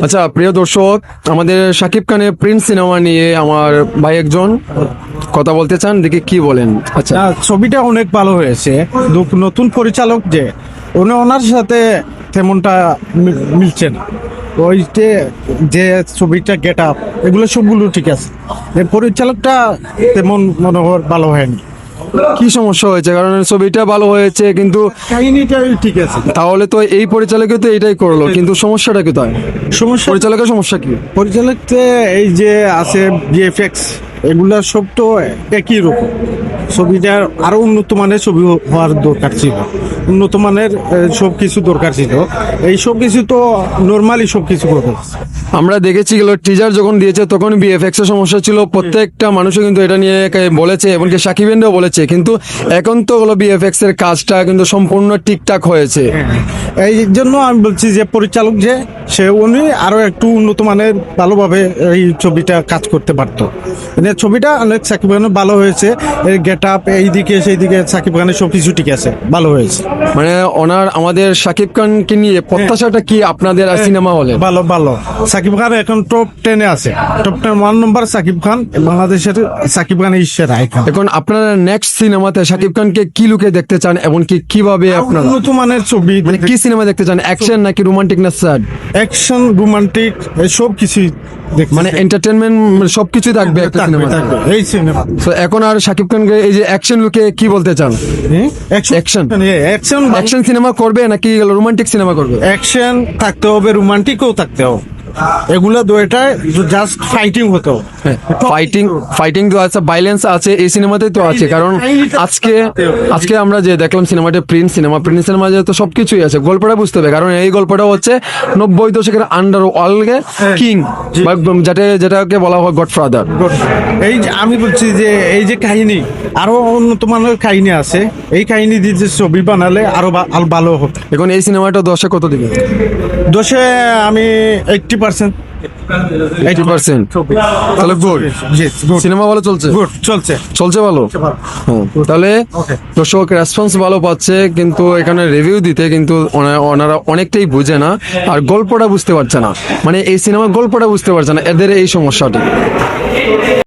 আচ্ছা প্রিয় দর্শক, আমাদের শাকিব খানের প্রিন্স সিনেমা নিয়ে আমার ভাই একজন কথা বলতে চান, দেখি কি বলেন। আচ্ছা, না, ছবিটা অনেক ভালো হয়েছে। নতুন পরিচালক যে ওনার সাথে তেমনটা মিলছে না। ওই যে ছবিটা গেট আপ এগুলো সবগুলো ঠিক আছে, পরিচালকটা তেমন মনে হয় ভালো হয়নি। কি সমস্যা হয়েছে? কারণ ছবিটা ভালো হয়েছে কিন্তু কাহিনীটা ঠিক আছে, তাহলে তো এই পরিচালকই তো এটাই করলো, কিন্তু সমস্যাটা কোথায়? সমস্যা পরিচালকের সমস্যা কি? পরিচালকতে এই যে আছে ভিএফএক্স এগুলা সব তো একই রকম। ছবিটার আরো উন্নত মানের ছবি হওয়ার দরকার ছিল, উন্নত মানের সব কিছু দরকার ছিল। এই সব কিছু তো নর্মালি সব কিছু করবে। আমরা দেখেছি গেল টিজার যখন দিয়েছে তখন বিএফএক্স এর সমস্যা ছিল, প্রত্যেকটা মানুষও কিন্তু এটা নিয়ে বলেছে, এমনকি সাকিব খানও বলেছে। কিন্তু এখন তো হলো বিএফএক্স এর কাজটা কিন্তু সম্পূর্ণ ঠিকঠাক হয়েছে। এই জন্য আমি বলছি যে পরিচালক যে উনি আরো একটু উন্নত মানের ভালোভাবে এই ছবিটা কাজ করতে পারতো। ছবিটা অনেক সাকিব খানের ভালো হয়েছে, এই গেট আপ এইদিকে সেইদিকে সাকিব খানের সব কিছু ঠিক আছে, ভালো হয়েছে। মানে আমাদের শাকিব খানকে নিয়ে প্রত্যাশাটা কি আপনাদের সিনেমা হলে? ভালো ভালো, সাকিব খান এখন টপ 10-এ আছে, টপ 10 1 নম্বর সাকিব খান, বাংলাদেশের সাকিব খান ঈশ্বর আইকন। এখন আপনারা নেক্সট সিনেমাতে শাকিব খানকে কি লুকে দেখতে চান, এমনকি কিভাবে আপনারা উন্নত মানের ছবি, মানে কি সিনেমা দেখতে চান? অ্যাকশন নাকি রোমান্টিক না স্যাড? অ্যাকশন রোমান্টিক সব কিছুই মানে এন্টারটেনমেন্ট সবকিছু থাকবে একটা সিনেমা। এই সিনেমা। তো এখন আর শাকিব খানকে এই যে অ্যাকশন লুকে কি বলতে চান? অ্যাকশন অ্যাকশন অ্যাকশন সিনেমা করবে নাকি রোমান্টিক সিনেমা করবে? অ্যাকশন থাকতে হবে, রোমান্টিকও থাকতে হবে, এগুলো দুইটা জাস্ট ফাইটিং হতো। ফাইটিং তো আছে, ভাইলেন্স আছে, এই সিনেমাতে তো আছে। কারণ আজকে আমরা যে দেখলাম সিনেমাটা প্রিন্স সিনেমা যে তো সবকিছুই আছে, গল্পটা বুঝতে হবে। কারণ এই গল্পটা হচ্ছে 90 দশকের আন্ডার ওয়ার্ল্ডে কিং, যেটাকে বলা হয় গডফাদার। এই যে আমি বলছি যে এই যে কাহিনী আরো উন্নত মানের কাহিনী আছে, এই কাহিনী দিয়ে যে ছবি বানালে আরো ভালো হবে। এখন এই সিনেমাটা 10-এ কত দিবে? 10-এ আমি 80%। তাহলে গুড। সিনেমা ভালো চলছে? গুড চলছে ভালো। হ্যাঁ, তাহলে দর্শক রেসপন্স ভালো পাচ্ছে, কিন্তু এখানে রিভিউ দিতে কিন্তু ওনারা অনেকটাই বুঝে না, আর গল্পটা বুঝতে পারছে না। মানে এই সিনেমার গল্পটা বুঝতে পারছে না, এদের এই সমস্যাটি।